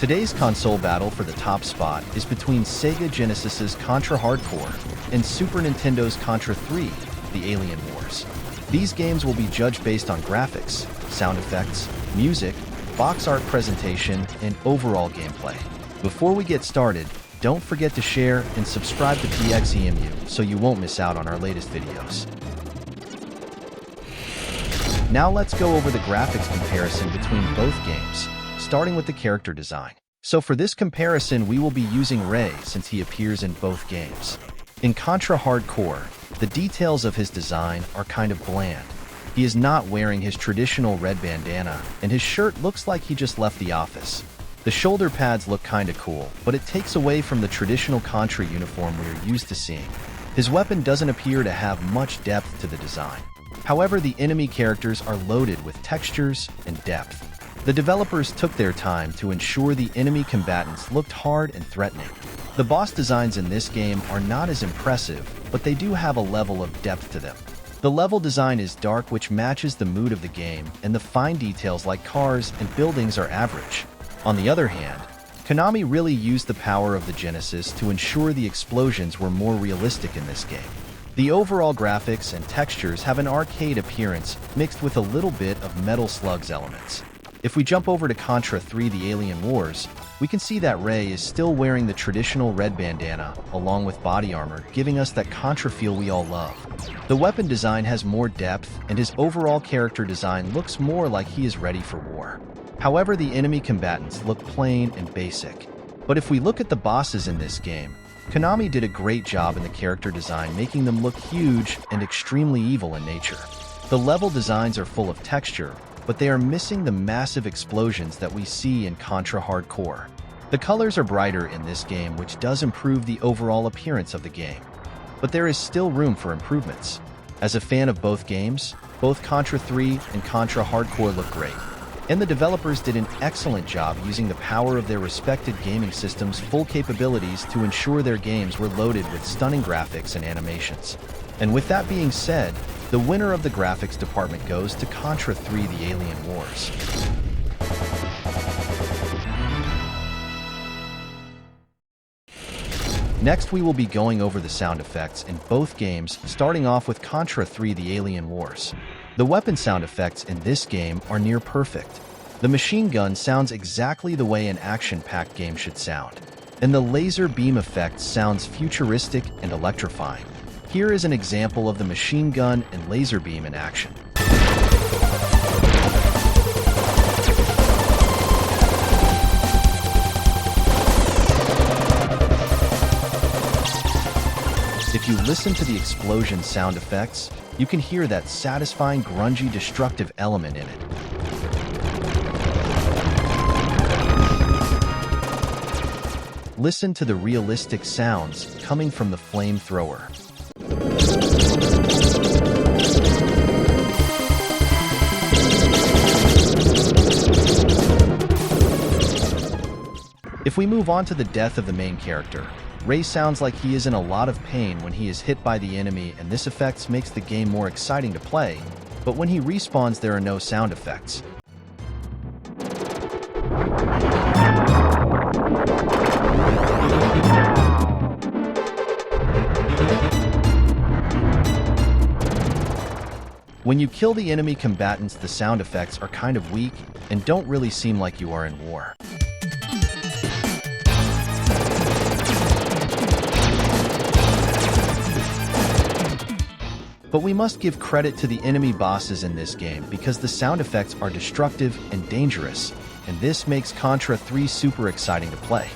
Today's console battle for the top spot is between Sega Genesis's Contra Hard Corps and Super Nintendo's Contra 3, The Alien Wars. These games will be judged based on graphics, sound effects, music, box art presentation, and overall gameplay. Before we get started, don't forget to share and subscribe to PXEMU so you won't miss out on our latest videos. Now let's go over the graphics comparison between both games, starting with the character design. So for this comparison, we will be using Ray since he appears in both games. In Contra Hard Corps, the details of his design are kind of bland. He is not wearing his traditional red bandana, and his shirt looks like he just left the office. The shoulder pads look kinda cool, but it takes away from the traditional Contra uniform we are used to seeing. His weapon doesn't appear to have much depth to the design. However, the enemy characters are loaded with textures and depth. The developers took their time to ensure the enemy combatants looked hard and threatening. The boss designs in this game are not as impressive, but they do have a level of depth to them. The level design is dark, which matches the mood of the game, and the fine details like cars and buildings are average. On the other hand, Konami really used the power of the Genesis to ensure the explosions were more realistic in this game. The overall graphics and textures have an arcade appearance mixed with a little bit of Metal Slug's elements. If we jump over to Contra 3 The Alien Wars, we can see that Ray is still wearing the traditional red bandana along with body armor, giving us that Contra feel we all love. The weapon design has more depth, and his overall character design looks more like he is ready for war. However, the enemy combatants look plain and basic. But if we look at the bosses in this game, Konami did a great job in the character design, making them look huge and extremely evil in nature. The level designs are full of texture, but they are missing the massive explosions that we see in Contra Hard Corps. The colors are brighter in this game, which does improve the overall appearance of the game. But there is still room for improvements. As a fan of both games, both Contra 3 and Contra Hard Corps look great. And the developers did an excellent job using the power of their respected gaming system's full capabilities to ensure their games were loaded with stunning graphics and animations. And with that being said, the winner of the graphics department goes to Contra 3 The Alien Wars. Next, we will be going over the sound effects in both games, starting off with Contra 3 The Alien Wars. The weapon sound effects in this game are near perfect. The machine gun sounds exactly the way an action-packed game should sound, and the laser beam effect sounds futuristic and electrifying. Here is an example of the machine gun and laser beam in action. If you listen to the explosion sound effects, you can hear that satisfying, grungy, destructive element in it. Listen to the realistic sounds coming from the flamethrower. If we move on to the death of the main character, Ray sounds like he is in a lot of pain when he is hit by the enemy, and this effect makes the game more exciting to play, but when he respawns there are no sound effects. When you kill the enemy combatants, the sound effects are kind of weak and don't really seem like you are in war. But we must give credit to the enemy bosses in this game because the sound effects are destructive and dangerous, and this makes Contra 3 super exciting to play.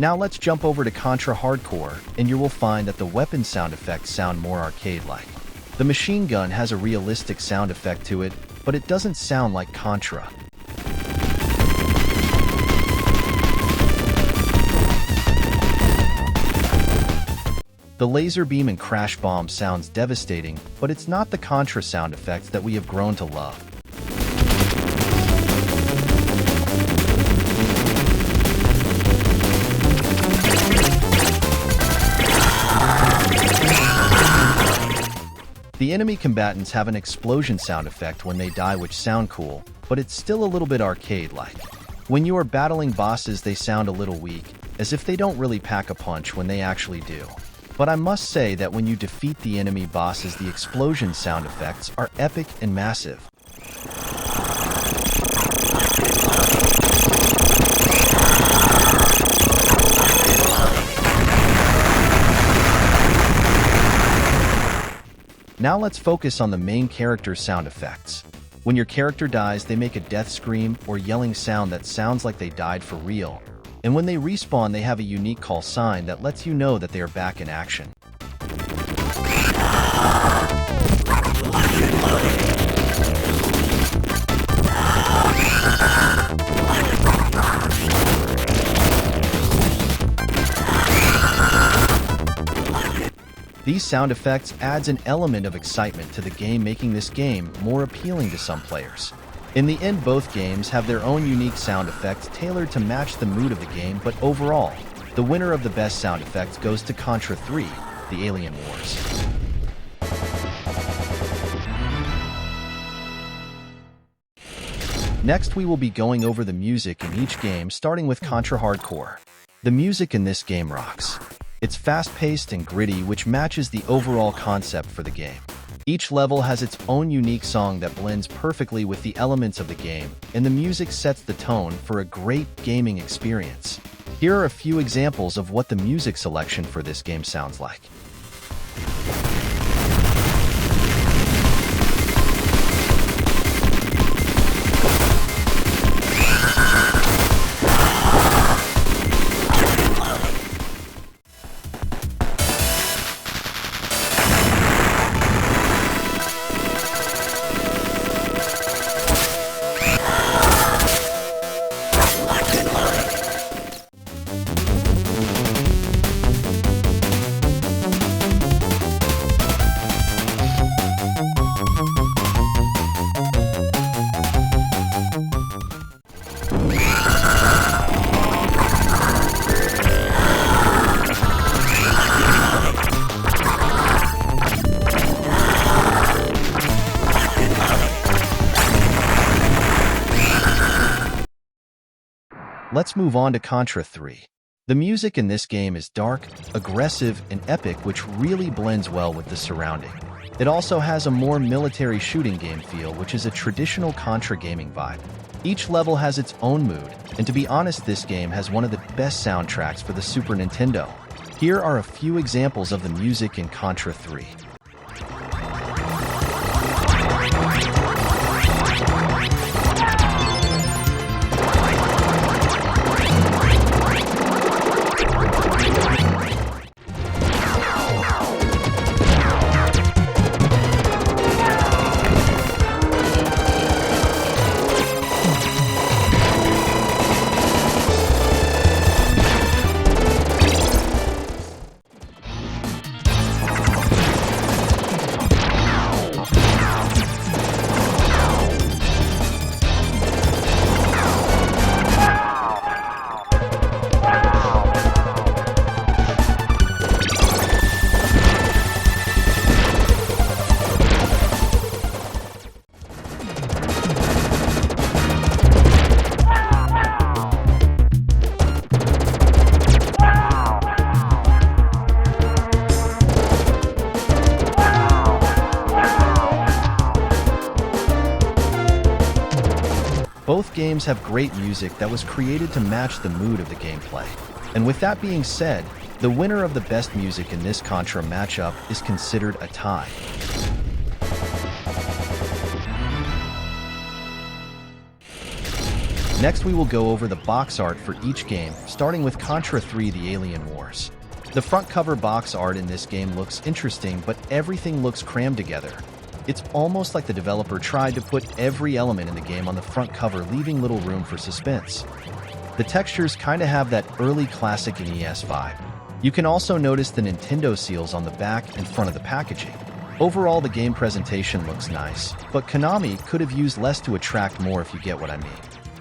Now let's jump over to Contra Hard Corps, and you will find that the weapon sound effects sound more arcade-like. The machine gun has a realistic sound effect to it, but it doesn't sound like Contra. The laser beam and crash bomb sounds devastating, but it's not the Contra sound effects that we have grown to love. The enemy combatants have an explosion sound effect when they die which sound cool, but it's still a little bit arcade-like. When you are battling bosses, they sound a little weak, as if they don't really pack a punch when they actually do. But I must say that when you defeat the enemy bosses, the explosion sound effects are epic and massive. Now let's focus on the main character's sound effects. When your character dies, they make a death scream or yelling sound that sounds like they died for real. And when they respawn, they have a unique call sign that lets you know that they are back in action. These sound effects adds an element of excitement to the game, making this game more appealing to some players. In the end, both games have their own unique sound effects tailored to match the mood of the game, but overall, the winner of the best sound effects goes to Contra 3, The Alien Wars. Next, we will be going over the music in each game, starting with Contra Hard Corps. The music in this game rocks. It's fast-paced and gritty, which matches the overall concept for the game. Each level has its own unique song that blends perfectly with the elements of the game, and the music sets the tone for a great gaming experience. Here are a few examples of what the music selection for this game sounds like. Let's move on to Contra 3. The music in this game is dark, aggressive, and epic, which really blends well with the surrounding. It also has a more military shooting game feel, which is a traditional Contra gaming vibe. Each level has its own mood, and to be honest, this game has one of the best soundtracks for the Super Nintendo. Here are a few examples of the music in Contra 3. Both games have great music that was created to match the mood of the gameplay. And with that being said, the winner of the best music in this Contra matchup is considered a tie. Next, we will go over the box art for each game, starting with Contra 3: The Alien Wars. The front cover box art in this game looks interesting, but everything looks crammed together. It's almost like the developer tried to put every element in the game on the front cover, leaving little room for suspense. The textures kinda have that early classic NES vibe. You can also notice the Nintendo seals on the back and front of the packaging. Overall, the game presentation looks nice, but Konami could have used less to attract more, if you get what I mean.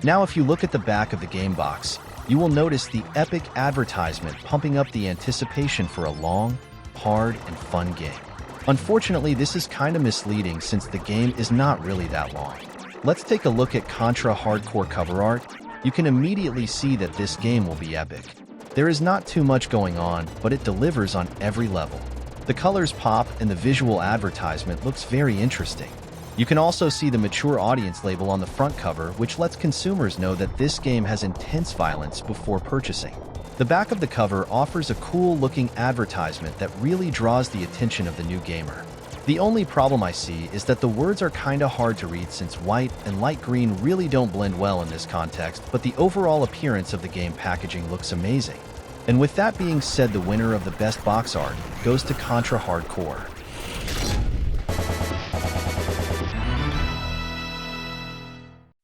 Now, if you look at the back of the game box, you will notice the epic advertisement pumping up the anticipation for a long, hard, and fun game. Unfortunately, this is kinda misleading since the game is not really that long. Let's take a look at Contra Hard Corps cover art. You can immediately see that this game will be epic. There is not too much going on, but it delivers on every level. The colors pop and the visual advertisement looks very interesting. You can also see the mature audience label on the front cover, which lets consumers know that this game has intense violence before purchasing. The back of the cover offers a cool-looking advertisement that really draws the attention of the new gamer. The only problem I see is that the words are kinda hard to read since white and light green really don't blend well in this context, but the overall appearance of the game packaging looks amazing. And with that being said, the winner of the best box art goes to Contra Hard Corps.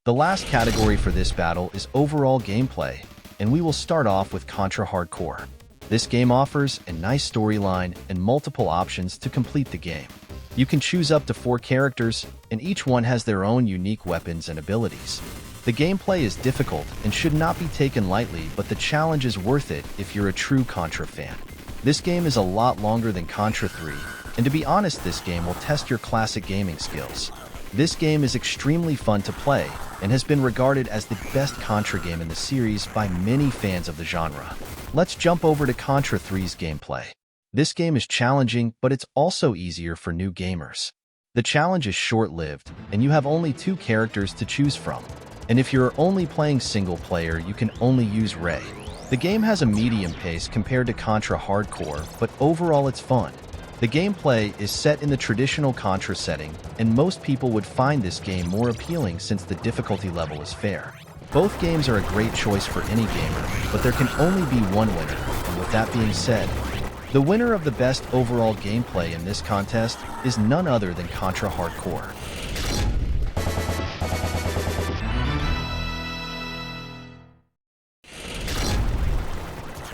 The last category for this battle is overall gameplay, and we will start off with Contra Hard Corps. This game offers a nice storyline and multiple options to complete the game. You can choose up to 4 characters, and each one has their own unique weapons and abilities. The gameplay is difficult and should not be taken lightly, but the challenge is worth it if you're a true Contra fan. This game is a lot longer than Contra 3, and to be honest, this game will test your classic gaming skills. This game is extremely fun to play and has been regarded as the best Contra game in the series by many fans of the genre. Let's jump over to Contra 3's gameplay. This game is challenging, but it's also easier for new gamers. The challenge is short-lived, and you have only 2 characters to choose from. And if you're only playing single player, you can only use Ray. The game has a medium pace compared to Contra Hard Corps, but overall it's fun. The gameplay is set in the traditional Contra setting, and most people would find this game more appealing since the difficulty level is fair. Both games are a great choice for any gamer, but there can only be one winner, and with that being said, the winner of the best overall gameplay in this contest is none other than Contra Hard Corps.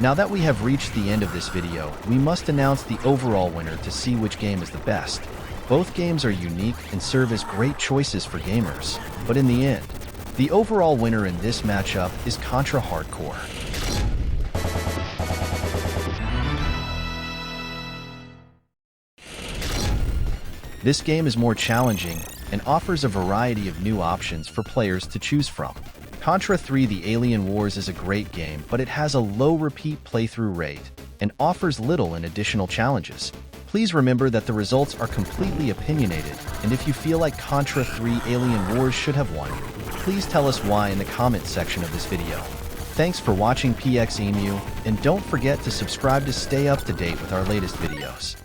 Now that we have reached the end of this video, we must announce the overall winner to see which game is the best. Both games are unique and serve as great choices for gamers, but in the end, the overall winner in this matchup is Contra Hard Corps. This game is more challenging and offers a variety of new options for players to choose from. Contra 3 The Alien Wars is a great game, but it has a low repeat playthrough rate and offers little in additional challenges. Please remember that the results are completely opinionated, and if you feel like Contra 3 Alien Wars should have won, please tell us why in the comments section of this video. Thanks for watching PXEmu, and don't forget to subscribe to stay up to date with our latest videos.